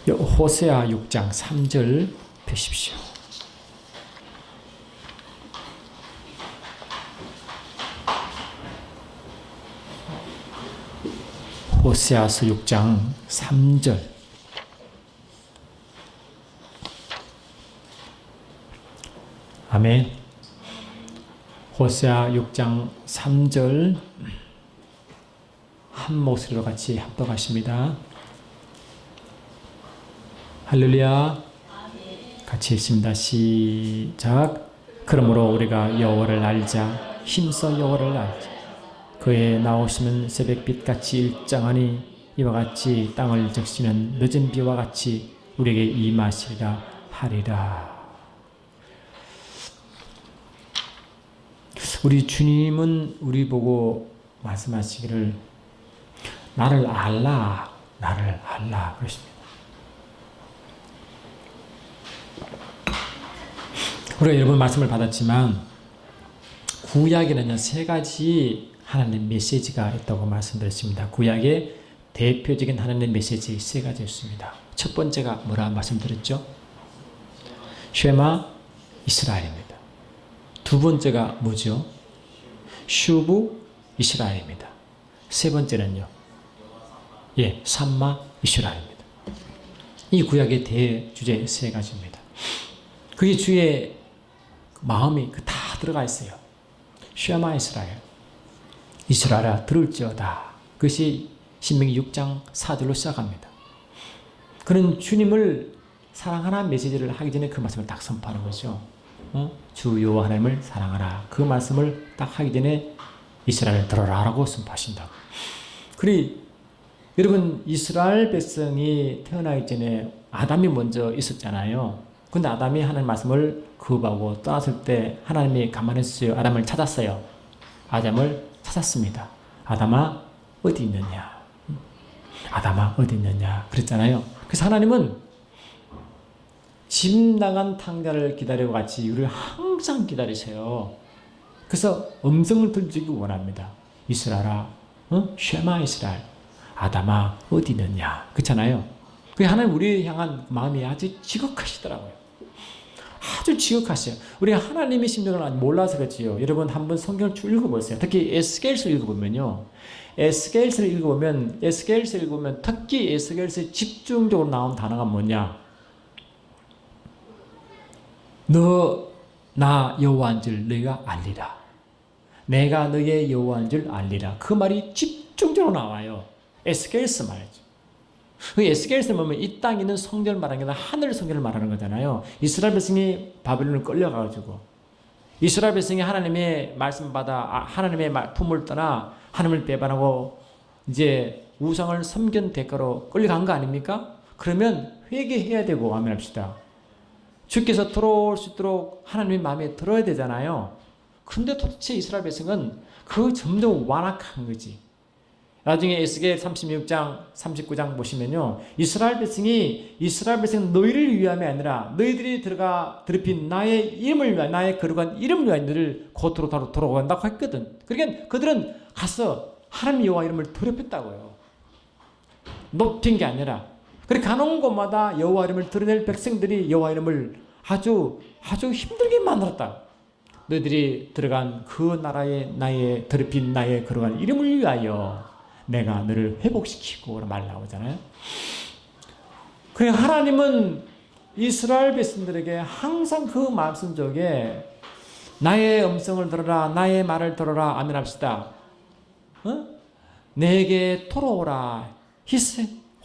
호세아 6장 3절 펴십시오. 호세아서 6장 3절. 아멘. 호세아 6장 3절 한 목소리로 같이 합독하십니다. 할렐루야. 같이 읽습니다. 시작. 그러므로 우리가 여호와를 알자. 힘써 여호와를 알자. 그의 나오시는 새벽빛같이 일정하니 이와 같이 땅을 적시는 늦은 비와 같이 우리에게 임하시리라 하리라. 우리 주님은 우리 보고 말씀하시기를 나를 알라, 나를 알라 그러십니다. 우리가 여러 번 말씀을 받았지만 구약에는요 3가지 하나님 메시지가 있다고 말씀드렸습니다. 구약의 대표적인 하나님 메시지 3가지 있습니다. 첫 번째가 뭐라 말씀드렸죠? 쉐마 이스라엘입니다. 두 번째가 뭐죠? 슈브 이스라엘입니다. 세 번째는요, 삼마 이스라엘입니다. 이 구약의 대주제 3가지입니다. 그게 주의 마음이 다 들어가 있어요. 쉐마 이스라엘, 이스라엘아 들을지어다. 그것이 신명기 6장 4절로 시작합니다. 그는 주님을 사랑하라는 메시지를 하기 전에 그 말씀을 딱 선포하는 거죠. 주 여호와 하나님을 사랑하라. 그 말씀을 딱 하기 전에 이스라엘 들어라 라고 선포하신다. 그리 여러분 이스라엘 백성이 태어나기 전에 아담이 먼저 있었잖아요. 근데 아담이 하나님 말씀을 거부하고 떠났을 때 하나님이 가만히 아담을 찾았어요. 아담을 찾았습니다. 아담아 어디 있느냐? 아담아 어디 있느냐? 그랬잖아요. 그래서 하나님은 짐 나간 탕자를 기다리고 같이 우리를 항상 기다리세요. 그래서 음성을 들려주기 원합니다. 이스라엘아, 쉐마 이스라엘, 아담아 어디 있느냐? 그렇잖아요. 그 하나님 우리 향한 마음이 아주 지극하시더라고요. 아주 지극하세요. 우리가 하나님의 심정을 몰라서 그렇지요. 여러분 한번 성경을 쭉 읽어보세요. 특히 에스겔서 읽어보면요. 에스겔서 읽어보면 특히 에스겔서 집중적으로 나온 단어가 뭐냐? 너 나 여호와인 줄 너희가 알리라. 내가 너의 여호와인 줄 알리라. 그 말이 집중적으로 나와요. 에스겔서 말이죠. 그 에스겔서 보면 이 땅에 있는 성전을 말하는 게 아니라 하늘 성전을 말하는 거잖아요. 이스라엘 백성이 바벨론을 끌려가가지고 이스라엘 백성이 하나님의 말씀 받아 하나님의 품을 떠나 하나님을 배반하고 이제 우상을 섬긴 대가로 끌려간 거 아닙니까? 그러면 회개해야 되고 아멘합시다. 주께서 돌아올 수 있도록 하나님의 마음에 들어야 되잖아요. 근데 도대체 이스라엘 백성은 그 점점 완악한 거지. 나중에 에스겔 36장, 39장 보시면요. 이스라엘 백성은 너희를 위함이 아니라 너희들이 더럽힌 나의 이름을 위하여, 나의 거룩한 이름을 위하여 너희를 고토로 돌아간다고 했거든. 그러니까 그들은 가서 하나님 여호와 이름을 더럽혔다고요. 높인 게 아니라. 그렇게 가는 곳마다 여호와 이름을 드러낼 백성들이 여호와 이름을 아주 힘들게 만들었다. 너희들이 들어간 그 나라의 나의 더럽힌 나의 거룩한 이름을 위하여 내가 너를 회복시키고 말 나오잖아요. 그래 하나님은 이스라엘 백성들에게 항상 그 말씀 속에 나의 음성을 들어라, 나의 말을 들어라, 아멘 합시다. 내게 돌아오라.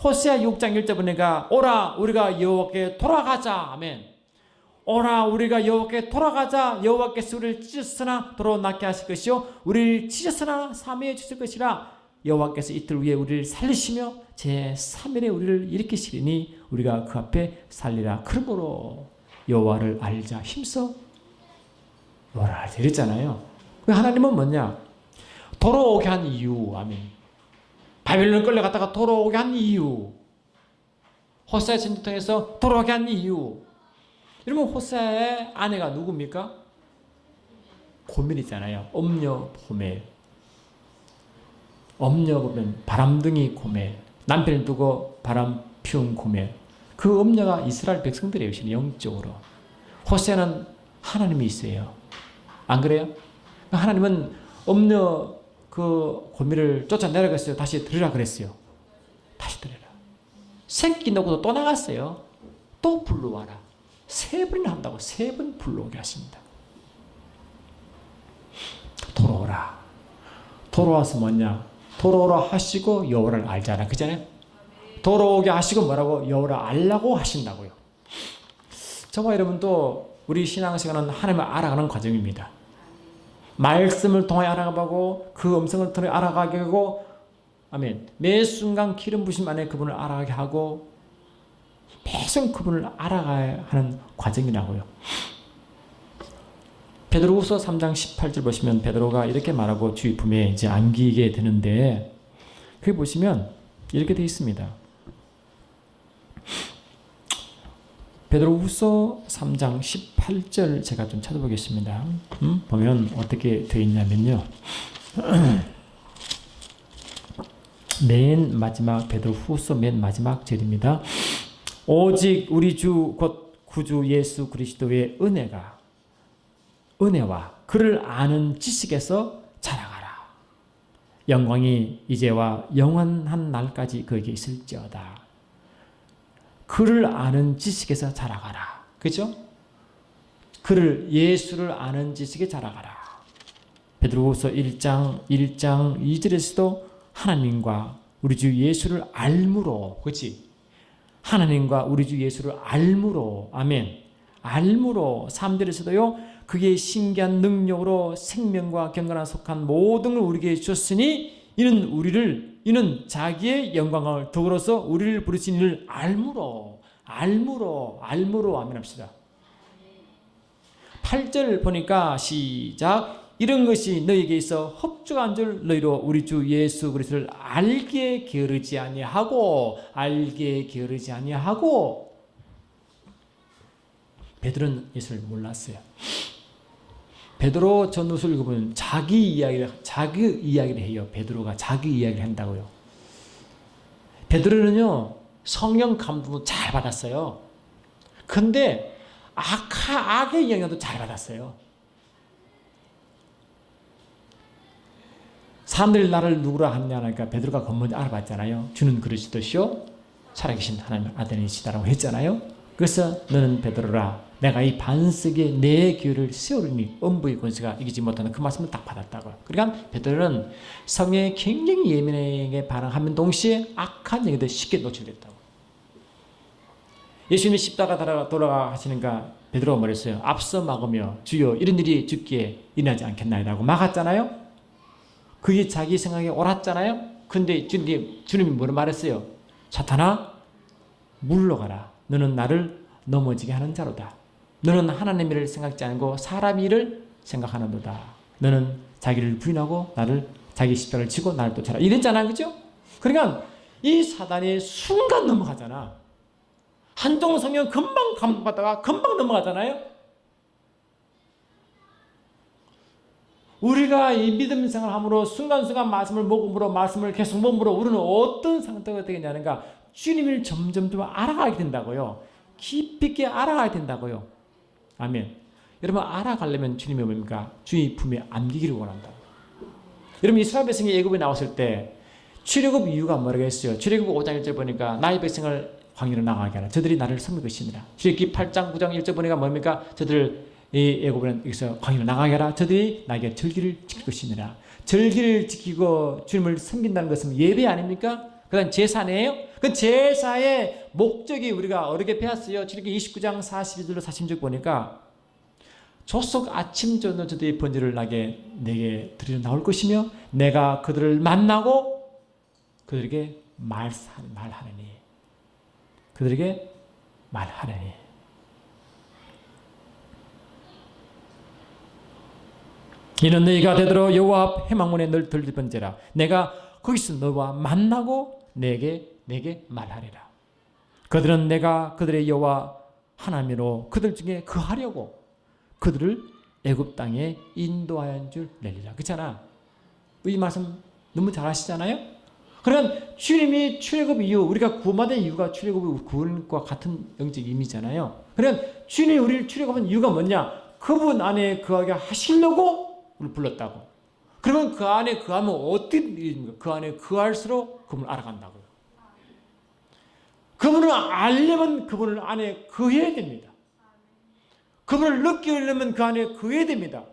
호세아 6장 1절 보니까 오라 우리가 여호와께 돌아가자. 아멘. 오라 우리가 여호와께 돌아가자. 여호와께서 우리를 찢었으나 도로 낫게 하실 것이요 우리를 찢었으나 사매해 주실 것이라. 여호와께서 이틀 후에 우리를 살리시며 제3일에 우리를 일으키시리니 우리가 그 앞에 살리라. 그러므로 여호와를 알자. 힘써 여호와를 알자 이랬잖아요. 하나님은 뭐냐? 돌아오게 한 이유. 아멘. 바벨론 끌려갔다가 돌아오게 한 이유. 호세아 전쟁 통해서 돌아오게 한 이유. 여러분 호세아의 아내가 누굽니까? 고멜이잖아요. 엄녀 고멜. 엄녀 보면 바람둥이 고멜. 남편을 두고 바람 피운 고멜. 그 음녀가 이스라엘 백성들이에요. 영적으로. 호세아는 하나님이 있어요. 안 그래요? 하나님은 음녀 그 고미를 쫓아내라겠어요. 다시 들으라 그랬어요. 다시 들으라. 새끼 놓고도 또 나갔어요. 또 불러와라. 3번이나 한다고 3번 불러오게 하십니다. 돌아오라. 돌아와서 뭐냐? 돌아오라 하시고 여호와를 알잖아. 그잖아요? 돌아오게 하시고 뭐라고? 여호와를 알라고 하신다고요. 저와 여러분도 우리 신앙생활은 하나님을 알아가는 과정입니다. 말씀을 통해 알아가고 그 음성을 통해 알아가게 하고 아멘. 매 순간 기름 부심 안에 그분을 알아가게 하고 계속 그분을 알아가야 하는 과정이라고요. 베드로후서 3장 18절 보시면 베드로가 이렇게 말하고 주의 품에 이제 안기게 되는데 거기 보시면 이렇게 되어 있습니다. 베드로후서 3장 18절 제가 좀 찾아보겠습니다. 보면 어떻게 되어 있냐면요. 맨 마지막 베드로후서 맨 마지막 절입니다. 오직 우리 주 곧 구주 예수 그리스도의 은혜와 그를 아는 지식에서 자라가라. 영광이 이제와 영원한 날까지 그에게 있을지어다. 그를 아는 지식에서 자라가라. 그죠? 그를 예수를 아는 지식에 자라가라. 베드로후서 1장 2절에서도 하나님과 우리 주 예수를 알므로, 그렇지? 하나님과 우리 주 예수를 알므로, 아멘. 알므로 3절에서도요. 그의 신기한 능력으로 생명과 경건한 속한 모든 걸 우리에게 주셨으니 이는 자기의 영광을 더불어서 우리를 부르신 이를 알므로 아멘 합시다. 8절 보니까 시작. 이런 것이 너희에게 있어 흡족한 줄 너희로 우리 주 예수 그리스도를 알게 게으르지 아니하고 베드로는 예수를 몰랐어요. 베드로 전후서를 읽어보면 자기 이야기를 해요. 베드로가 자기 이야기를 한다고요. 베드로는요 성령 감동도 잘 받았어요. 근데 악의 영향도 잘 받았어요. 사람들이 나를 누구라 하냐니까 베드로가 먼저 알아봤잖아요. 주는 그리스도시요 살아계신 하나님의 아들이시다라고 했잖아요. 그래서 너는 베드로라 내가 이 반석에 내 교회를 세우리니 음부의 권세가 이기지 못하는 그 말씀을 딱 받았다고요. 그러니까 베드로는 성령에 굉장히 예민하게 반응하면 동시에 악한 얘기도 쉽게 노출됐다고. 예수님이 십자가 돌아가 하시니까 베드로가 말했어요. 앞서 막으며 주여 이런 일이 죽기에 일어나지 않겠나이라고 막았잖아요. 그게 자기 생각에 옳았잖아요. 근데 주님이 뭐라 말했어요? 사탄아 물러가라. 너는 나를 넘어지게 하는 자로다. 너는 하나님 일을 생각지 않고 사람 일을 생각하는도다. 너는 자기를 부인하고 나를 자기 십자가를 지고 나를 쫓아라. 이랬잖아. 그죠? 그러니까 이 사단이 순간 넘어가잖아. 한쪽 성령 금방 감동받다가 금방 넘어가잖아요. 우리가 이 믿음 생활함으로 순간순간 말씀을 먹음으로 말씀을 계속 먹음으로 우리는 어떤 상태가 되겠냐는가 주님을 점점 알아가게 된다고요. 깊이 있게 알아가야 된다고요. 아멘. 여러분 알아가려면 주님이 뭡니까? 주의 품에 안기기를 원한다. 여러분 이스라엘 백성이 애굽에 나왔을 때 출애굽 이유가 뭐라고 했어요? 출애굽 5장 1절 보니까 나의 백성을 광야로 나가게 하라. 저들이 나를 섬길 것이니라. 출애굽기 8장 9장 1절 보니까 뭡니까? 저들을 이 애굽에서 광야로 나가게 하라. 저들이 나에게 절기를 지킬 것이니라. 절기를 지키고 주님을 섬긴다는 것은 예배 아닙니까? 그건 제사네요. 그 제사의 목적이 우리가 어렵게 배웠어요. 출애굽기 29장 42절로 46절 보니까 조석 아침 저녁 저들이 번제를 내게 드리러 나올 것이며 내가 그들을 만나고 그들에게 말하느니 그들에게 말하느니 이는 너희가 되도록 여호와 앞 회막문에 늘 들릴 번제라. 내가 거기서 너와 만나고 내게 말하리라. 그들은 내가 그들의 여호와 하나님으로 그들 중에 거하려고 그들을 애굽 땅에 인도하여 줄 내리라. 그렇잖아. 이 말씀 너무 잘 아시잖아요. 그러면 주님이 출애굽 이후 우리가 구원받은 이유가 출애굽의 구원과 같은 영적 의미잖아요. 그러면 주님이 우리를 출애굽한 이유가 뭐냐? 그분 안에 거하게 하시려고 우리를 불렀다고. 그러면 그 안에 거하면 어떤 일입니까? 그 안에 거할수록 그분을 알아간다고요. 그분을 알려면 그분을 안에 거해야 됩니다. 그분을 느끼려면 그 안에 거해야 됩니다.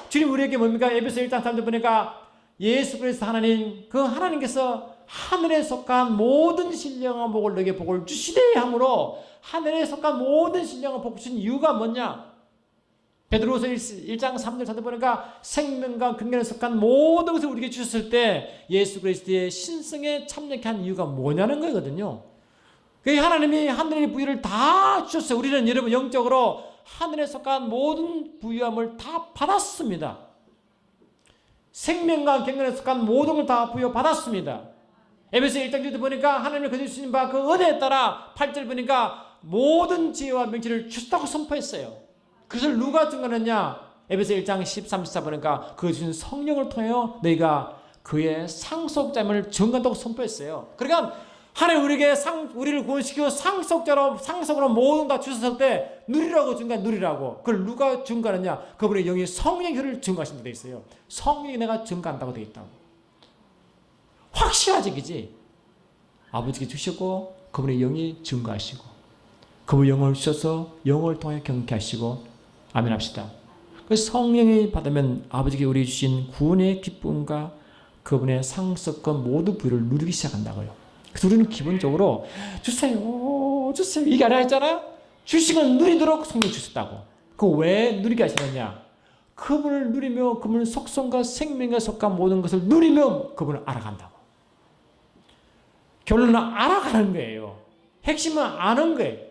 주님 우리에게 뭡니까? 에베소 1장 3절 보니까 예수 그리스도 하나님, 그 하나님께서 하늘에 속한 모든 신령한 복을 너에게 복을 주시되 함으로 하늘에 속한 모든 신령한 복 주신 이유가 뭐냐? 베드로후서 1장 3절 4절 보니까 생명과 근간에 속한 모든 것을 우리에게 주셨을 때 예수 그리스도의 신성에 참여케 한 이유가 뭐냐는 거거든요. 그 하나님이 하늘의 부유를 다 주셨어요. 우리는 여러분 영적으로 하늘에 속한 모든 부유함을 다 받았습니다. 생명과 경건에 속한 모든 걸 다 부여받았습니다. 에베소 1장 1절 보니까 하나님을 거저 주신 바 그 은혜에 따라 8절 보니까 모든 지혜와 명철을 주셨다고 선포했어요. 그것을 누가 증거했냐? 에베소 1장 13, 14 보니까 그 주신 성령을 통하여 너희가 그의 상속자임을 증거한다고 선포했어요. 그러니까 하나님 우리를 구원시키고 상속으로 모든 다 주셨을 때 누리라고 증거한 누리라고. 그걸 누가 증거하느냐? 그분의 영이 성령의 혈을 증거하신다고 되어 있어요. 성령이 내가 증거한다고 되어 있다고. 확실하지 그지? 아버지께 주시고 그분의 영이 증거하시고 그분의 영을 주셔서 영을 통해 경케 하시고 아멘 합시다. 그래서 성령이 받으면 아버지께 우리 주신 구원의 기쁨과 그분의 상속과 모든 부를 누리기 시작한다고요. 그래서 우리는 기본적으로 주세요 주세요 이게 아니라 했잖아요. 주시면 누리도록 성령 주셨다고. 그 왜 누리게 하시느냐? 그분을 누리며 그분의 속성과 생명에 속한 모든 것을 누리며 그분을 알아간다고. 결론은 알아가는 거예요. 핵심은 아는 거예요.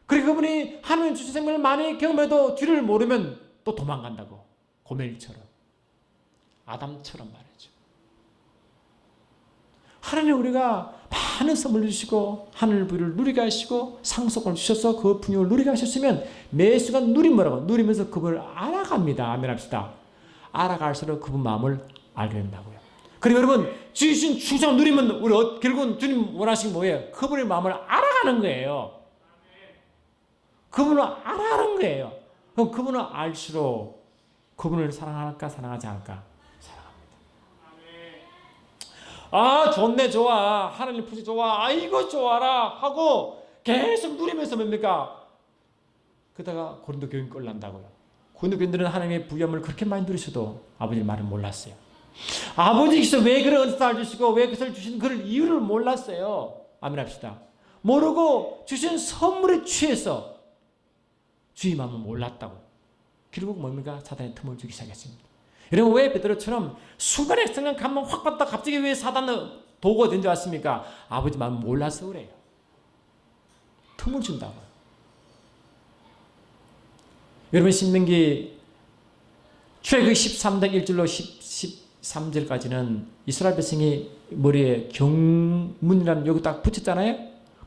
그리고 그분이 하나님 주신 생명을 많이 경험해도 뒤를 모르면 또 도망간다고. 고멜처럼 아담처럼 말이죠. 하나님 우리가 많은 선물을 주시고 하늘 부를 누리게 하시고 상속을 주셔서 그 분유를 누리게 하셨으면 매 순간 누리면서 그분을 알아갑니다. 아멘 합시다. 알아갈수록 그분 마음을 알게 된다고요. 그리고 여러분 주신 충성을 누리면 우리 결국은 주님 원하시는 뭐예요? 그분의 마음을 알아가는 거예요. 그분을 알아가는 거예요. 그럼 그분을 알수록 그분을 사랑할까 사랑하지 않을까? 아 좋네 좋아 하나님 푸시 좋아 아이고 좋아라 하고 계속 누리면서 뭡니까? 그러다가 고린도 교인 꼴난다고요. 고린도 교인들은 하나님의 부유함을 그렇게 많이 누리셔도 아버지 말을 몰랐어요. 아버지께서 왜 그런 은사를 주시고 왜 그것을 주신 그 이유를 몰랐어요. 아멘 합시다. 모르고 주신 선물에 취해서 주의 마음을 몰랐다고. 결국 뭡니까? 사단의 틈을 주기 시작했습니다. 여러분 왜 베드로처럼 순간에 성령 감명 확 받다 갑자기 왜 사단의 도구가 된 줄 아십니까? 아버지 마음 몰라서 그래요. 틈을 준다고요. 여러분 신명기 출애굽 13장 1절로 13절까지는 이스라엘 백성이 머리에 경문이라는 여기 딱 붙였잖아요.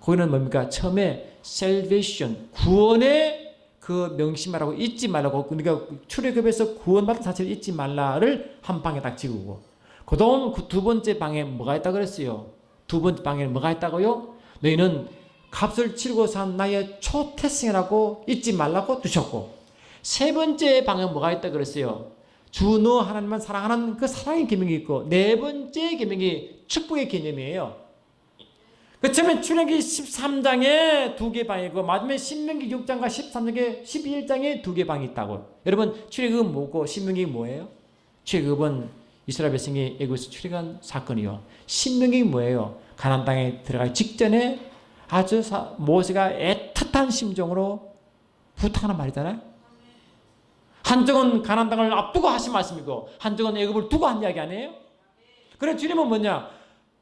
거기는 뭡니까? 처음에 salvation 구원의 그 명심하라고 잊지 말라고 우리가 출애굽에서 구원받은 사실을 잊지 말라를 한 방에 딱 찍고 그동안 그 두 번째 방에 뭐가 있다고 그랬어요? 두 번째 방에는 뭐가 있다고요? 너희는 값을 치르고 산 나의 초태생이라고 잊지 말라고 두셨고 세 번째 방에 뭐가 있다고 그랬어요? 주 너 하나님만 사랑하는 그 사랑의 계명이 있고 네 번째 계명이 축복의 개념이에요. 그 처음에 출애굽기 13장에 2개 방이고 마지막에 신명기 6장과 13장에 11장에 2개 방이 있다고. 여러분 출애굽은 뭐고 신명기 뭐예요? 출애굽은 이스라엘 백성이 애굽에서 출애굽한 사건이요. 신명기 뭐예요? 가나안 땅에 들어가기 직전에 아주 모세가 애틋한 심정으로 부탁하는 말이잖아요. 한쪽은 가나안 땅을 앞두고 하신 말씀이고 한쪽은 애굽을 두고 한 이야기 아니에요? 그래 주님은 뭐냐?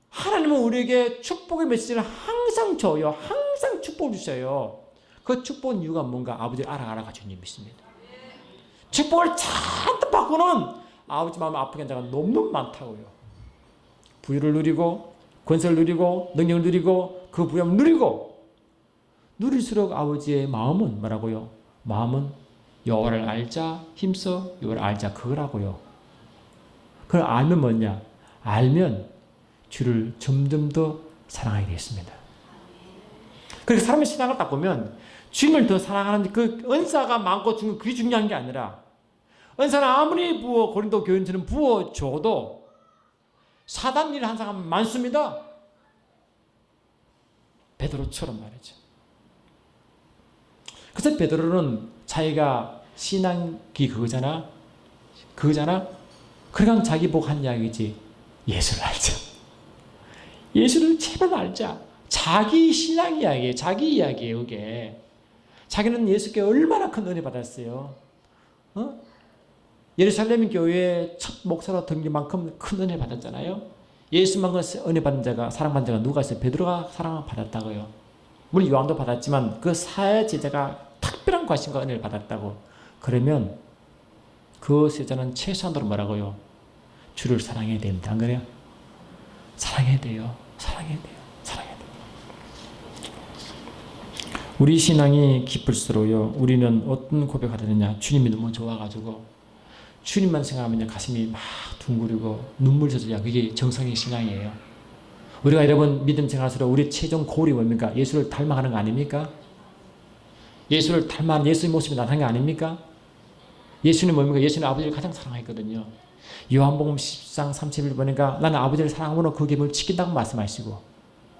하나님은 우리에게 축복의 메시지를 항상 줘요. 항상 축복을 주셔요. 그 축복은 이유가 뭔가 아버지를 알아가지고 주님 믿습니다. 축복을 잔뜩 받고는 아버지 마음을 아프게 한 자가 너무 많다고요. 부유를 누리고 권세를 누리고 능력을 누리고 그 부유함을 누리고 누릴수록 아버지의 마음은 뭐라고요? 마음은 여호와를 알자 힘써 여호와를 알자 그거라고요. 그걸 알면 뭐냐? 알면 주를 점점 더 사랑하게 되었습니다. 그래서 사람의 신앙을 딱 보면 주님을 더 사랑하는 그 은사가 많고 그게 중요한 게 아니라 은사는 아무리 고린도 교인들은 부어줘도 사단 일을 한 사람은 많습니다. 베드로처럼 말이죠. 그래서 베드로는 자기가 신앙이 그거잖아. 그러니까 자기 보고 한 이야기지. 예수를 알자. 예수를 제발 알자. 자기 신앙 이야기예요. 자기 이야기예요. 이게. 자기는 예수께 얼마나 큰 은혜 받았어요. 예루살렘 교회의 첫 목사로 된 만큼 큰 은혜 받았잖아요. 예수만큼 은혜 받은 자가, 사랑받은 자가 누가 있어요? 베드로가 사랑을 받았다고요. 물론 요한도 받았지만 그 사회 제자가 특별한 관심과 은혜를 받았다고. 그러면 그 제자는 최소한으로 뭐라고요? 주를 사랑해야 됩니다. 안 그래요? 사랑해야 돼요. 사랑해야 돼요. 사랑해야 돼요. 우리 신앙이 깊을수록요, 우리는 어떤 고백하느냐? 주님이 너무 좋아가지고 주님만 생각하면 가슴이 막 둥그리고 눈물 젖어야 그게 정상의 신앙이에요. 우리가 여러분 믿음 생활에서 우리 최종 고울이 뭡니까? 예수를 닮아가는 거 아닙니까? 예수를 닮아 예수의 모습이 나타난 거 아닙니까? 예수는 뭡니까? 예수는 아버지를 가장 사랑했거든요. 요한복음 10장 30일 보니까 나는 아버지를 사랑함으로 그 계명을 지킨다고 말씀하시고,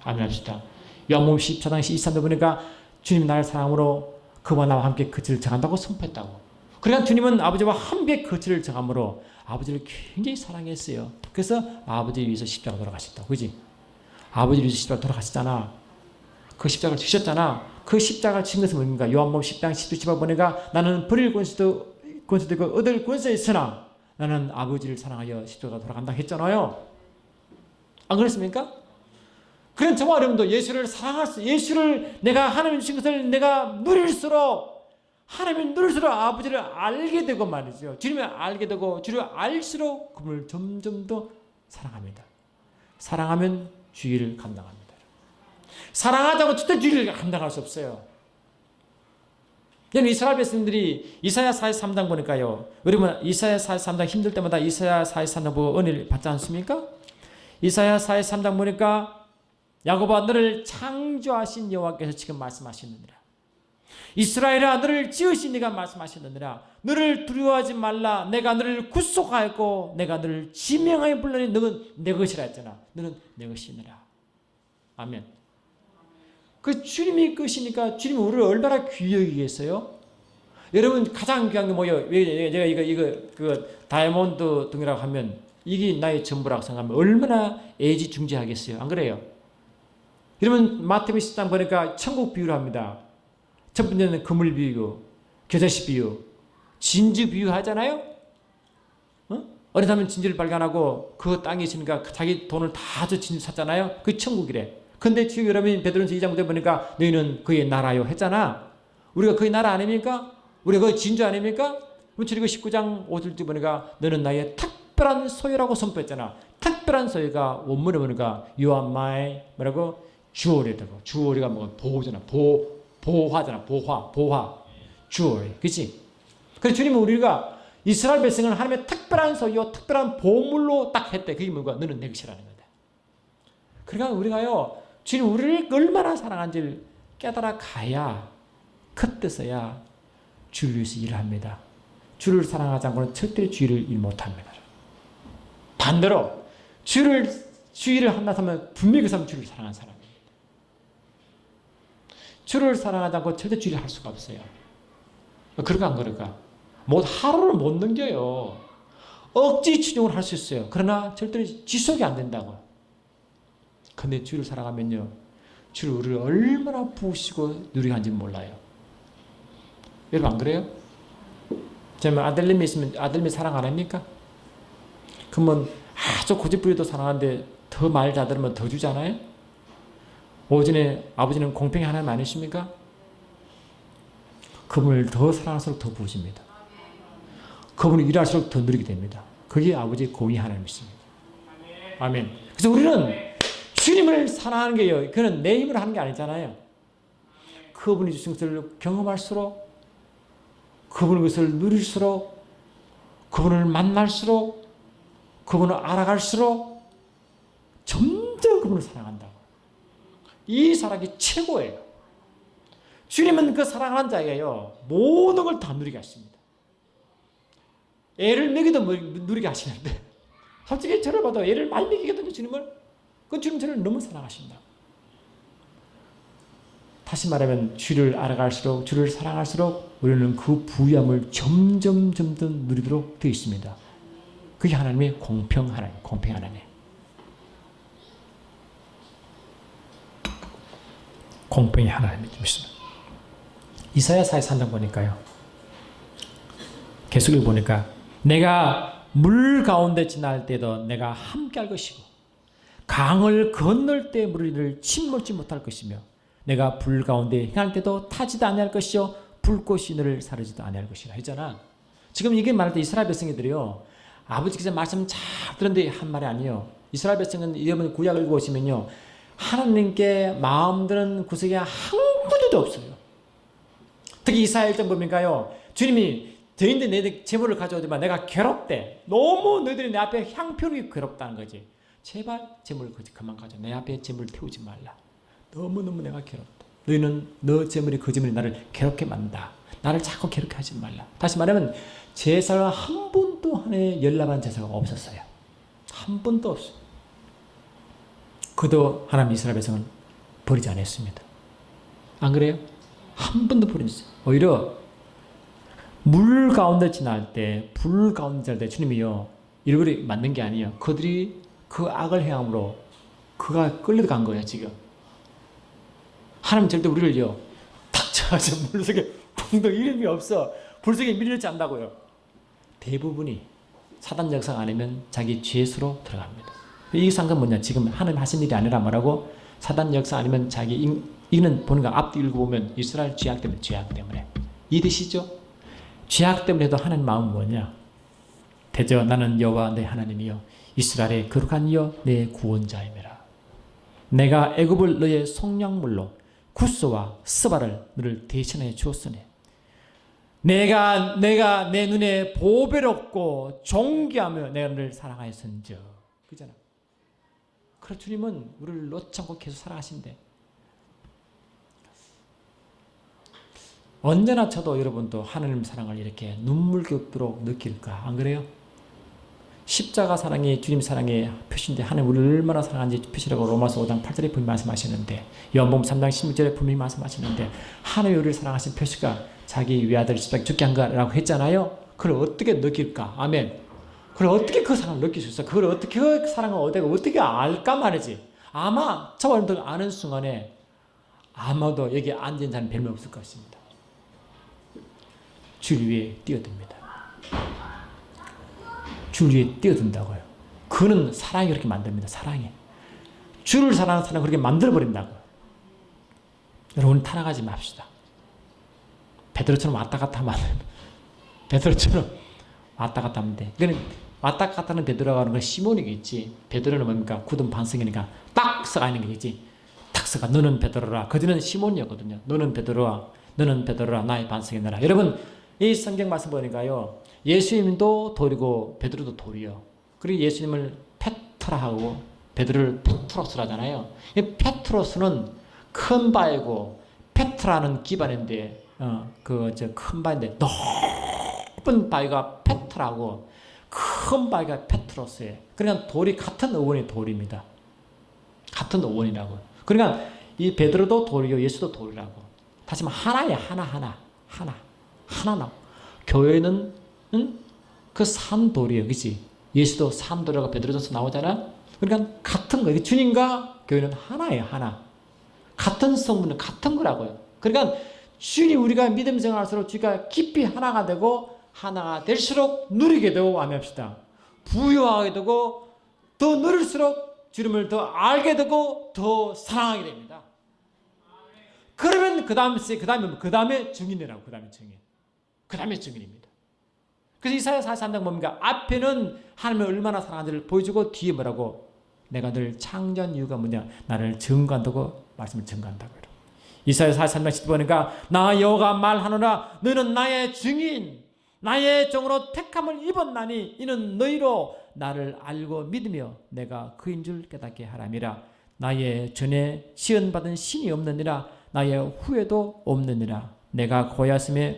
아멘 합시다. 요한복음 14장 23절 보니까 주님이 나를 사랑함으로 그와 나와 함께 거처를 정한다고 선포했다고. 그러니까 주님은 아버지와 함께 거처를 정함으로 아버지를 굉장히 사랑했어요. 그래서 아버지를 위해서 십자가 돌아가셨다고. 그지? 아버지를 위해서 십자가 돌아가셨잖아. 그 십자가를 주셨잖아. 그 십자가를 친 것은 뭡니까? 요한복음 10장 10절 10절 보니까 나는 버릴 권세도 있고 얻을 권세 있으나 나는 아버지를 사랑하여 십자가 돌아간다 했잖아요. 안 그랬습니까? 그런 저와 여러분도 예수를 사랑할 수, 예수를 내가 하나님 주신 것을 내가 누릴수록, 하나님을 누릴수록 아버지를 알게 되고 말이죠. 주님을 알게 되고 주를 알수록 그분을 점점 더 사랑합니다. 사랑하면 주의를 감당합니다. 사랑하지 않고 절대 주의를 감당할 수 없어요. 이스라엘 백성들이 이사야 43장 보니까요. 여러분 이사야 43장 힘들 때마다 이사야 43장 보고 은혜를 받지 않습니까? 이사야 43장 보니까 야곱아 너를 창조하신 여호와께서 지금 말씀하시느니라. 이스라엘아 너를 지으신 네가 말씀하시느니라. 너를 두려워하지 말라. 내가 너를 구속하였고 내가 너를 지명하여 불러니 너는 내 것이라 했잖아. 너는 내 것이니라. 아멘. 그 주님이 것이니까 주님이 우리를 얼마나 귀히 여기겠어요? 여러분 가장 귀한 게 뭐예요? 제가 이거 다이아몬드 등이라고 하면 이게 나의 전부라고 생각하면 얼마나 애지중지하겠어요? 안 그래요? 여러분 마태복음 10장 보니까 천국 비유를 합니다. 첫 번째는 그물 비유, 겨자씨 비유, 진주 비유 하잖아요? 어린 사람은 진주를 발견하고 그 땅에 있으니까 자기 돈을 다 줘 진주 샀잖아요? 그게 천국이래. 근데 지금 여러분 베드로전서 2장 보니까 너희는 그의 나라요 했잖아. 우리가 그의 나라 아닙니까? 우리가 그 진주 아닙니까? 출애굽 19장 5절 보니까 너는 나의 특별한 소유라고 선포했잖아. 특별한 소유가 원문에 보니까 You are my 뭐라고? 주어리라고. 주어리가 뭐가 보호잖아. 보화잖아. 보화. 주어리. 그치? 그래서 주님은 우리가 이스라엘 백성을 하나님의 특별한 소유, 특별한 보물로 딱 했대. 그게 뭔가 너는 내 것이라는 거다. 그러니까 우리가요. 주님 우리를 얼마나 사랑한지를 깨달아 가야 그때서야 주를 위해서 일을 합니다. 주를 사랑하지 않고는 절대로 주의를 일 못합니다. 반대로 주의를 한다 하면 분명히 그 사람은 주를 사랑하는 사람입니다. 주를 사랑하지 않고 절대 주의를 할 수가 없어요. 그럴까 안 그럴까? 하루를 못 넘겨요. 억지 추종을 할 수 있어요. 그러나 절대로 지속이 안 된다고. 근데 주를 사랑하면요. 주를 우리를 얼마나 부으시고 누리게 하는지 몰라요. 여러분 안 그래요? 정말 아들님이 있으면 아들님이 사랑 안 합니까? 그러면 아주 고집부리도 사랑하는데 더 말 잘 들으면 더 주잖아요? 오전에 아버지는 공평히 하나님 아니십니까? 그분을 더 사랑할수록 더 부으십니다. 그분을 일할수록 더 누리게 됩니다. 그게 아버지의 공의 하나님이십니다. 아멘. 그래서 우리는 주님을 사랑하는 게요. 그는 내 힘으로 하는 게 아니잖아요. 그분이 주신 것을 경험할수록, 그분의 것을 누릴수록, 그분을 만날수록, 그분을 알아갈수록 점점 그분을 사랑한다고. 이 사랑이 최고예요. 주님은 그 사랑하는 자에게요, 모든 걸 다 누리게 하십니다. 애를 먹이도 누리게 하시는데, 솔직히 저를 봐도 애를 많이 먹이거든요, 주님을. 그 주님 저를 너무 사랑하신다. 다시 말하면 주를 알아갈수록, 주를 사랑할수록 우리는 그 부유함을 점점 누리도록 되어 있습니다. 그게 하나님의 공평 하나님. 공평의 하나님이 좀 있습니다. 이사야 43장 보니까요, 계속 보니까 내가 물 가운데 지날 때도 내가 함께 할 것이고 강을 건널 때 무리를 침몰지 못할 것이며 내가 불 가운데 행할 때도 타지도 아니할 것이요 불꽃이 너를 사르지도 아니할 것이라 했잖아. 지금 이게 말할 때 이스라엘 백성이들이요, 아버지께서 말씀 잘 들었는데 한 말이 아니에요. 이스라엘 백성은 여러분 구약을 읽어보시면요, 하나님께 마음 드는 구석이 한 군데도 없어요. 특히 이사야 1장 보니까요, 주님이 너희들 내 재물을 가져오지만 내가 괴롭대. 너무 너희들이 내 앞에 향표를 괴롭다는 거지. 제발 재물을 그만 가져. 내 앞에 재물을 태우지 말라. 너무너무 내가 괴롭다. 너희는 너 재물이 그 재물이 나를 괴롭게 만든다. 나를 자꾸 괴롭게 하지 말라. 다시 말하면 제사가 한 번도 하나의 열납한 제사가 없었어요. 한 번도 없어요. 그도 하나님 이스라엘 백성은 버리지 않았습니다. 안 그래요? 한 번도 버리지 않았어요. 오히려 물 가운데 지날 때, 불 가운데 지날 때 주님이요, 일부러 만든 게 아니에요. 그들이 그 악을 행함으로 그가 끌려간 거예요, 지금. 하나님 절대 우리를요, 탁 쳐서 물속에 붕덩 이름이 없어. 불속에 밀리지 않는다고요. 대부분이 사단 역사가 아니면 자기 죄수로 들어갑니다. 이 상관 뭐냐? 지금 하나님 하신 일이 아니라 뭐라고? 사단 역사 아니면 자기, 이는 보는가? 앞뒤 읽어보면 이스라엘 죄악 때문에. 이해되시죠? 죄악 때문에 해도 하나님 마음은 뭐냐? 대저 나는 여호와 내 하나님이여 이스라엘의 거룩한 이여 내 구원자임이라. 내가 애굽을 너의 속량물로 구스와 스바를 너를 대신해 주었으니 내가 내 눈에 보배롭고 존귀하며 내가 너를 사랑하였은즉. 그잖아. 그래, 주님은 우리를 놓지 않고 계속 사랑하신대. 언제나 저도 여러분도 하나님 사랑을 이렇게 눈물겹도록 느낄까? 안 그래요? 십자가 사랑이 주님 사랑의 표시인데 하나님 우리를 얼마나 사랑하는지 표시라고 로마서 5장 8절에 분명히 말씀하시는데, 요한복음 3장 16절에 분명히 말씀하시는데, 하나님 우리를 사랑하신 표시가 자기 외아들을 십자가에 죽게 한 거라고 했잖아요. 그걸 어떻게 느낄까? 아멘. 그걸 어떻게 그 사랑을 느낄 수 있어? 그걸 어떻게, 그 사랑을 어떻게 알까 말이지. 아마 저와 여러분들 아는 순간에 아마도 여기 앉은 자는 별로 없을 것입니다. 줄 위에 뛰어듭니다. 줄 위에 뛰어든다고요. 그는 사랑이 그렇게 만듭니다. 사랑이. 주를 사랑하는 사람은 그렇게 만들어버린다고요. 여러분 타락하지 맙시다. 베드로처럼 왔다 갔다 하면 베드로처럼 왔다 갔다 하면 돼. 그러니까 왔다 갔다 하는 베드로가 하는 건 시몬이겠지. 베드로는 뭡니까? 굳은 반성이니까 딱 서가 있는 게겠지. 딱 서가 너는 베드로라. 그들은 시몬이었거든요. 너는 베드로라 나의 반성이너라. 여러분 이 성경 말씀 보니까요, 예수님도 돌이고 베드로도 돌이요. 그리고 예수님을 페트라하고 베드로를 페트로스라 하잖아요. 페트로스는 큰 바이고 페트라는 기반인데 큰 바인데 높은 바위가 페트라고 큰 바위가 페트로스예요. 그러니까 돌이 같은 어원이 돌입니다. 같은 어원이라고. 그러니까 이 베드로도 돌이고 예수도 돌이라고. 다시 말하면 하나야. 하나나. 교회는 그 산돌이에요. 그치? 예수도 산돌이라고 베드로전서 나오잖아. 그러니까 같은 거예요. 주님과 교회는 하나예요. 하나. 같은 성분은 같은 거라고요. 그러니까 주님 우리가 믿음 생활할수록 주가 깊이 하나가 되고 하나가 될수록 누리게 되고 아멘합시다. 부유하게 되고 더 누릴수록 주님을 더 알게 되고 더 사랑하게 됩니다. 그러면 그 다음에 증인이라고. 그 다음에 증인입니다. 그래서 이사야 43장 뭡니까? 앞에는 하나님을 얼마나 사랑하는지를 보여주고 뒤에 뭐라고? 내가 늘 창조한 이유가 뭐냐? 나를 증거한다고 말씀을 증거한다고. 이사야 43장 10절 보니까 나 여호와가 말하노라 너는 나의 증인 나의 종으로 택함을 입었나니 이는 너희로 나를 알고 믿으며 내가 그인 줄 깨닫게 하람이라. 나의 전에 지연받은 신이 없느니라. 나의 후에도 없느니라. 내가 구원하였으며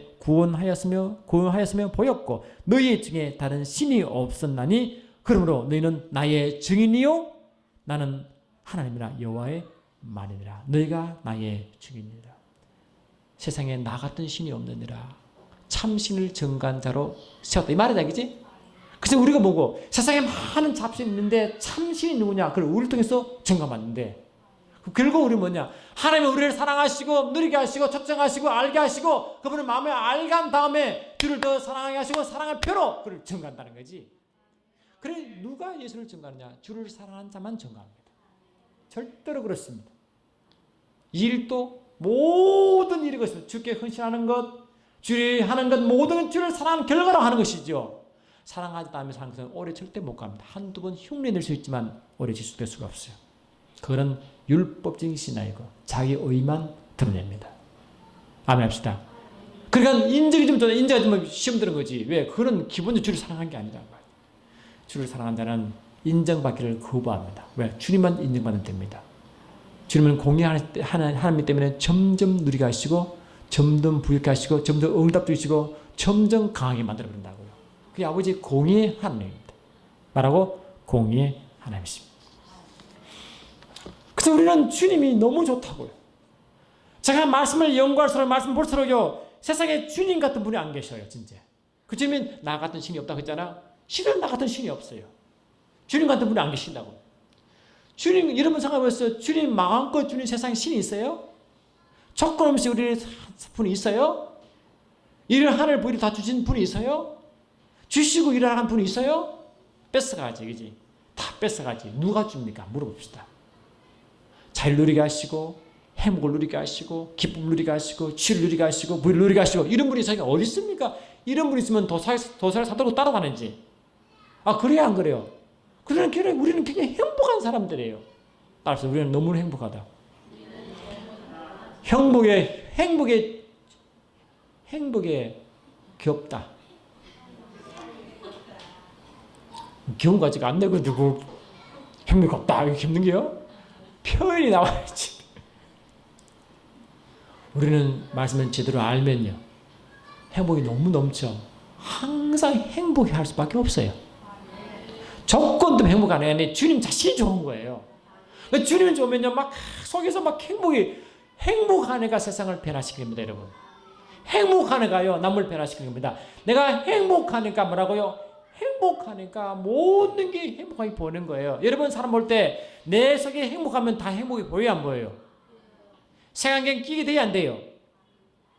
보였고 너희 중에 다른 신이 없었나니 그러므로 너희는 나의 증인이요 나는 하나님이라 여호와의 말이니라. 너희가 나의 증인이라. 세상에 나 같은 신이 없느니라. 참신을 증거한 자로 세웠다. 이 말이다, 그지? 그래서 우리가 보고 세상에 많은 잡신이 있는데 참신이 누구냐? 그걸 우리를 통해서 증거받는데 결국 우리 뭐냐? 하나님은 우리를 사랑하시고 누리게 하시고 초청하시고 알게 하시고 그분을 마음에 알게 한 다음에 주를 더 사랑하게 하시고 사랑의 표로 그를 증거한다는 거지. 그래 누가 예수를 증거하느냐? 주를 사랑하는 자만 증거합니다. 절대로 그렇습니다. 일도 모든 일이 것입니다. 주께 헌신하는 것, 주를 하는 것 모든 주를 사랑하는 결과로 하는 것이죠. 사랑하지 않으면서 하는 것은 오래 절대 못 갑니다. 한두 번 흉내 낼 수 있지만 오래 지속될 수가 없어요. 그거는 율법적인 신앙이고 자기 의만 드러냅니다. 아멘 합시다. 그러니까 인정이 좀 인정하지만 시험 드는 거지. 왜? 그런 기본적으로 주를 사랑한 게 아니다. 주를 사랑한 자는 인정받기를 거부합니다. 왜? 주님만 인정받으면 됩니다. 주님은 공의하는 하나님 때문에 점점 누리게 하시고 점점 부유케 하시고 점점 응답 주시고 점점 강하게 만들어 버린다고요. 그게 아버지 공의의 하나님입니다. 말하고 공의의 하나님이십니다. 그래서 우리는 주님이 너무 좋다고요. 제가 말씀을 연구할수록 말씀 볼수록요 세상에 주님 같은 분이 안 계셔요. 진짜. 그 주님은 나 같은 신이 없다고 했잖아. 실은 나 같은 신이 없어요. 주님 같은 분이 안 계신다고. 주님 이러면 생각해보세요. 주님 마음껏 주님 세상에 신이 있어요? 조건 없이 우리를 분이 있어요? 이를 하늘 부위를 다 주신 분이 있어요? 주시고 일하는 분이 있어요? 뺏어가지, 그지? 다 뺏어가지. 누가 줍니까? 물어봅시다. 잘 누리게 하시고, 행복을 누리게 하시고, 기쁨을 누리게 하시고, 치를 누리게 하시고, 부를 누리게 하시고, 이런 분이 세상에 어디 있습니까? 이런 분이 있으면 도사를 사들고 따라다니지. 아, 그래야 안 그래요? 그러는 우리는 굉장히 행복한 사람들이에요. 따라서 우리는 너무 행복하다. 행복에 귀엽다. 귀여운 거 아직 안 내고 누구 행복이 없다. 이거 힘든 게요? 표현이 나와야지. 우리는 말씀을 제대로 알면요. 행복이 너무 넘쳐. 항상 행복해 할 수밖에 없어요. 조건 때문에 행복 안 해. 주님 자신이 좋은 거예요. 주님이 좋으면요, 막 속에서 막 행복한 애가 세상을 변화시키는 겁니다, 여러분. 행복한 애가요, 남을 변화시키는 겁니다. 내가 행복하니까 뭐라고요? 행복하니까 모든 게 행복하게 보이는 거예요. 여러분 사람 볼 때 내 속에 행복하면 다 행복해 보여요, 안 보여요? 색안경 끼게 돼야 안 돼요?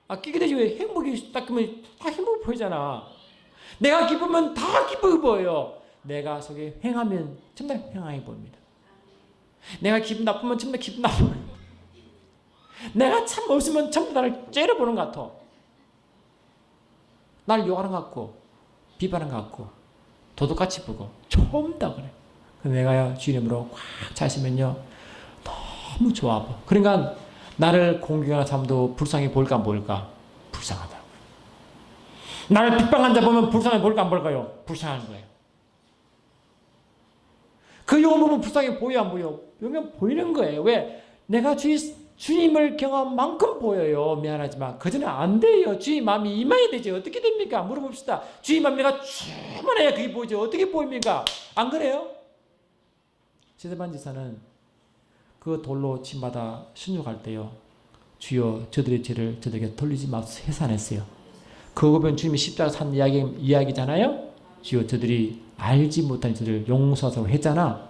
아, 끼게 되지. 왜? 행복이 딱 그러면 다 행복해 보이잖아. 내가 기쁘면 다 기쁘게 보여요. 내가 속에 행하면 전부 다 행하게 보입니다. 내가 기분 나쁘면 전부 다 기분 나쁘게 보입니다. 내가 참 없으면 전부 나를 째려보는 것 같아. 날 욕하는 것 같고 비판하는 것 같고 도둑같이 보고 처음 다 그래. 내가 주님으로 꽉 차시면요 너무 좋아 보여. 그러니까 나를 공경하는 사람도 불쌍히 보일까 안 보일까? 불쌍하다고요. 나를 핍박한 자 보면 불쌍히 보일까 안 보일까요? 불쌍한 거예요. 그 영혼 보면 불쌍히 보여 안 보여? 영혼 보이는 거예요. 왜? 내가 주님을 경험한 만큼 보여요. 미안하지만 그전에 안 돼요. 주님 마음이 임해야 되죠. 어떻게 됩니까? 물어봅시다. 주님 마음이 내가 충만해야 그게 보이죠. 어떻게 보입니까? 안 그래요? 스데반 지사는 그 돌로 침받아 순종할 때요. 주여 저들의 죄를 저들에게 돌리지 마소서 해산했어요. 그거 보면 주님이 십자가 산 이야기잖아요. 주여 저들이 알지 못한 저들을 용서하라고 했잖아.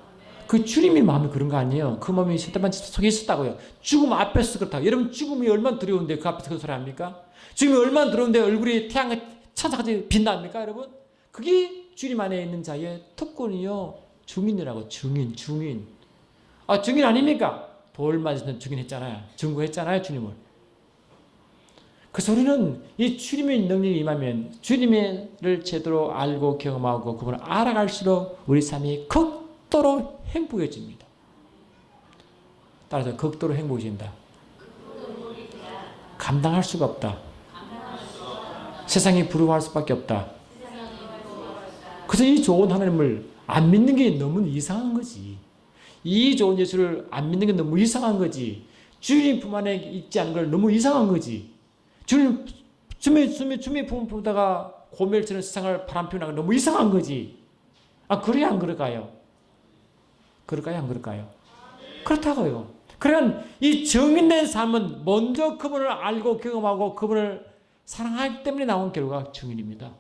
그 주님의 마음이 그런 거 아니에요. 그 마음이 스데반 지사 속에 있었다고요. 죽음 앞에서 그렇다고. 여러분 죽음이 얼마나 두려운데 그 앞에서 그런 소리 합니까? 죽음이 얼마나 두려운데 얼굴이 태양과 천사같이 빛납니까 여러분? 그게 주님 안에 있는 자의 특권이요. 증인이라고. 증인. 아, 증인 아닙니까? 돌 맞으면 증인했잖아요. 증거했잖아요, 주님을. 그래서 우리는 이 주님의 능력이 임하면 주님을 제대로 알고 경험하고 그분을 알아갈수록 우리 삶이 극도로 행복해집니다. 따라서 극도로 행복해진다. 감당할 수가 없다. 세상이 부러워할 수밖에 없다. 그래서 이 좋은 하나님을 안 믿는 게 너무 이상한 거지. 이 좋은 예수를 안 믿는 게 너무 이상한 거지. 주님 품 안에 있지 않은 걸 너무 이상한 거지. 주님 품 보다가 고멜처럼 세상을 바람피우는 건 너무 이상한 거지. 아, 그래야 안 그럴까요? 그럴까요? 안 그럴까요? 그렇다고요. 그러면 이 정인된 삶은 먼저 그분을 알고 경험하고 그분을 사랑하기 때문에 나온 결과가 정인입니다.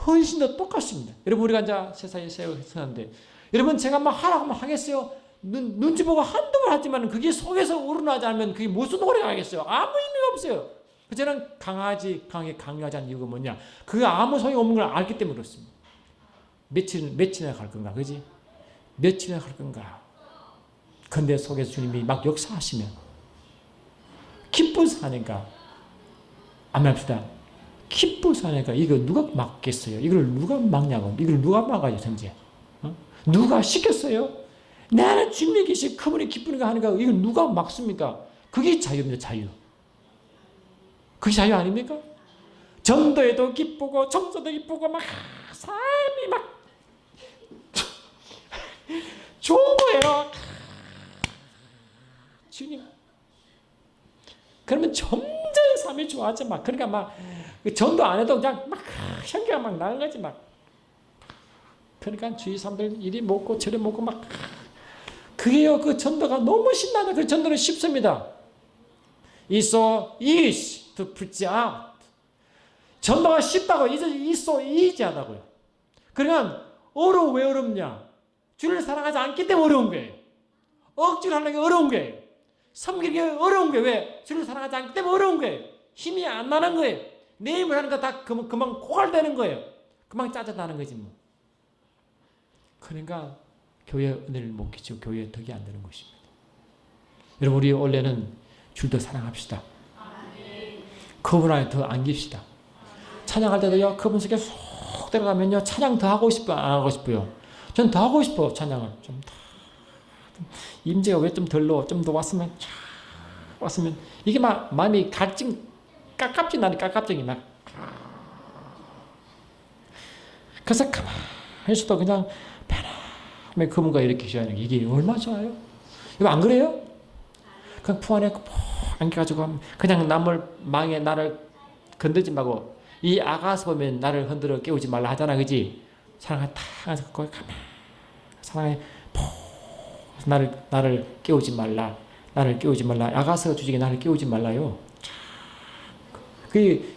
헌신도 똑같습니다. 여러분, 우리가 이제 세상에 세웠는데, 여러분, 제가 막 하라고 하면 하겠어요? 눈치 보고 한두 번 하지만 그게 속에서 우러나지 않으면 그게 무슨 노래가 하겠어요? 아무 의미가 없어요. 저는 강요하지 않는 이유가 뭐냐? 그게 아무 소용이 없는 걸 알기 때문에 그렇습니다. 며칠이나 갈 건가, 그지? 며칠이나 갈 건가. 근데 속에서 주님이 막 역사하시면 기뻐서 하니까, 아멘 합시다. 기뻐서 하니까 이거 누가 막겠어요? 이걸 누가 막냐고. 이걸 누가 막아요, 전제? 누가 시켰어요? 나는 주님이 계시 그분이 기쁘니까 하니까 이걸 누가 막습니까? 그게 자유입니다, 자유. 그게 자유 아닙니까? 전도에도 기쁘고 청소도 기쁘고 막 삶이 막 좋은 거예요. 주님. 그러면 점점 삶이 좋아져 막. 그러니까 막 전도 안 해도 그냥 막 향기가 막 나는 거지 막. 그러니까 주위 사람들 이리 먹고 저리 먹고 막. 그게요, 그 전도가 너무 신나다. 그 전도는 쉽습니다. It's so easy to preach out. 전도가 쉽다고, It's so easy하다고요. 그러니까 어려워. 왜 어렵냐? 주를 사랑하지 않기 때문에 어려운 거예요. 억지로 하는 게 어려운 거예요. 섬기는 게 어려운 거예요. 왜? 주를 사랑하지 않기 때문에 어려운 거예요. 힘이 안 나는 거예요. 내 힘을 하는 거 다 그만 고갈되는 거예요. 그만 짜증나는 거지 뭐. 그러니까 교회 은혜를 못 끼치고 교회에 덕이 안 되는 것입니다. 여러분, 우리 원래는 주를 더 사랑합시다. 그분 안에 더 안깁시다. 찬양할 때도요, 그분 속에 쏙 들어가면요, 찬양 더 하고 싶어요, 안 하고 싶어요? 전 더 하고 싶어, 찬양을. 좀 더. 임재가 왜 좀 덜러? 좀 더 왔으면, 이게 막 마음이 깝깝지 나는 깝깝증이 막. 그래서 가만히 있어도 그냥 편안하게 그분과 이렇게 계셔야 하는 게 이게 얼마나 좋아요? 이거 안 그래요? 그냥 품 안에 안겨가지고 그냥 망에 나를 건들지 말고, 이 아가서 보면 나를 흔들어 깨우지 말라 하잖아, 그지? 사랑에 탁 안에서 거기 가만히 사랑에 나를 깨우지 말라. 나를 깨우지 말라. 아가서가 주직에 나를 깨우지 말라요.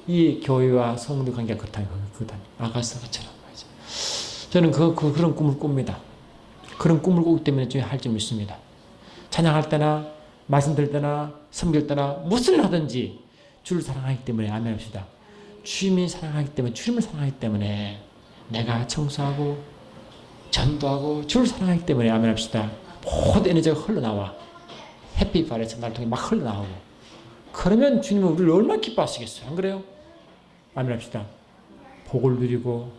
이 교회와 성도 관계가 그렇다. 아가서처럼. 저는 그런 꿈을 꿉니다. 그런 꿈을 꾸기 때문에 저희 할 점 있습니다. 찬양할 때나, 말씀 들을 때나, 섬길 때나, 무슨 일 하든지 주를 사랑하기 때문에 아멘 합시다. 주님이 사랑하기 때문에, 주님을 사랑하기 때문에 내가 청소하고, 전도하고, 주를 사랑하기 때문에 아멘 합시다. 모든 에너지가 흘러나와. 햇빛 발에서 나를 통해 막 흘러나오고. 그러면 주님은 우리를 얼마나 기뻐하시겠어요? 안 그래요? 아멘 합시다. 복을 누리고,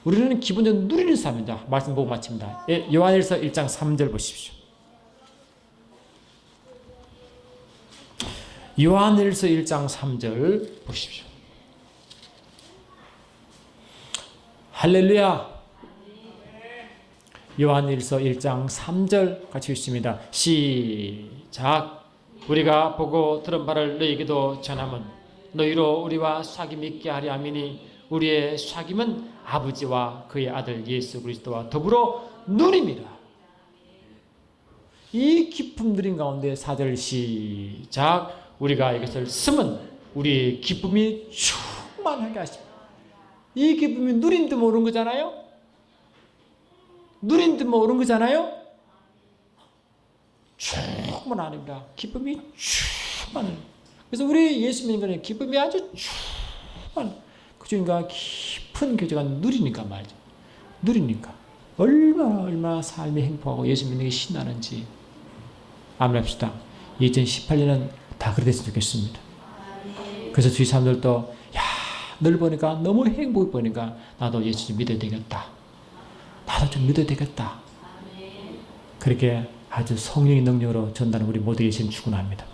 우리는 기본적으로 누리는 삶입니다. 말씀 보고 마칩니다. 요한일서 1장 3절 보십시오. 요한일서 1장 3절 보십시오. 할렐루야. 요한일서 1장 3절 같이 읽습니다. 시작. 우리가 보고 들은 바를 너희에게도 전함은 너희로 우리와 사귐 있게 하려 함이니 우리의 사귐은 아버지와 그의 아들 예수 그리스도와 더불어 누림이라. 이 기쁨 누린 가운데 4절 시작. 우리가 이것을 쓰면 우리의 기쁨이 충만하게 하십니다. 이 기쁨이 누림도 모르는 거잖아요. 누림도 모르는 거잖아요. 충만합니다. 기쁨이 충만. 그래서 우리 예수 믿는 거는 기쁨이 아주 충만. 그 주님과 깊은 교제가 누리니까 말이죠. 누리니까 얼마나 삶이 행복하고 예수 믿는 게 신나는지 아멘 합시다. 2018년은 다 그랬으면 좋겠습니다. 그래서 주위 사람들도 야, 널 보니까 너무 행복해 보니까 나도 예수 좀 믿어야 되겠다. 나도 좀 믿어야 되겠다. 그렇게 아주 성령의 능력으로 전달하는 우리 모두 예수님 축원합니다.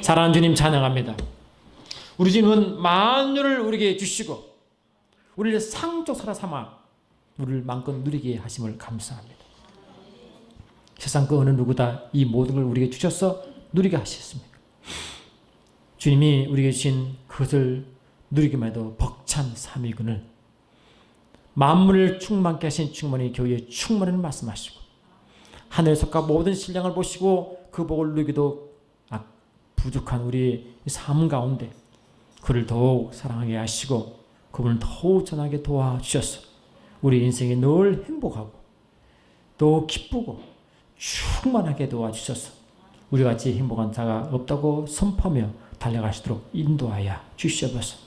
사랑하는 주님 찬양합니다. 우리 주님은 만유를 우리에게 주시고 우리를 상속사라 삼아 우리를 마음껏 누리게 하심을 감사합니다. 세상 그 어느 누구다 이 모든 걸 우리에게 주셔서 누리게 하셨습니까? 주님이 우리에게 주신 그것을 누리기만 해도 벅찬 삶이군을 만물을 충만케 하신 충만히 교회의 충만을 말씀하시고 하늘에 속하 모든 신령을 보시고 그 복을 누리기도 부족한 우리의 삶 가운데 그를 더욱 사랑하게 하시고 그분을 더욱 전하게 도와주셔서 우리 인생이 늘 행복하고 또 기쁘고 충만하게 도와주셔서 우리같이 행복한 자가 없다고 선포하며 달려갈 수 있도록 인도하여 주시옵소서.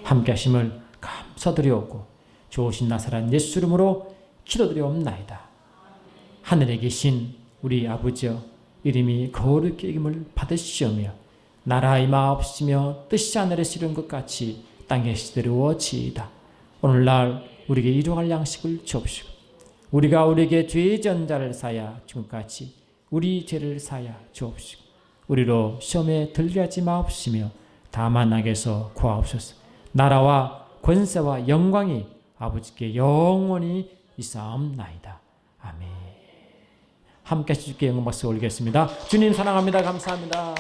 함께 하심을 감사드리옵고 좋으신 나사렛 예수 이름으로 기도드리옵나이다. 하늘에 계신 우리 아버지여 이름이 거룩히 여김을 받으시오며 나라 임하옵시며 뜻이 하늘에서 이룬 것 같이 땅에서 이루어지이다. 오늘날 우리에게 일용할 양식을 주옵시고 우리가 우리에게 죄 지은 자를 사야 죽은 같이 우리 죄를 사야 주옵시고 우리로 시험에 들게 하지 마옵시며 다만 악에서 구하옵소서. 나라와 권세와 영광이 아버지께 영원히 있사옵나이다. 아멘. 함께 주께 영광 박수 올리겠습니다. 주님 사랑합니다. 감사합니다.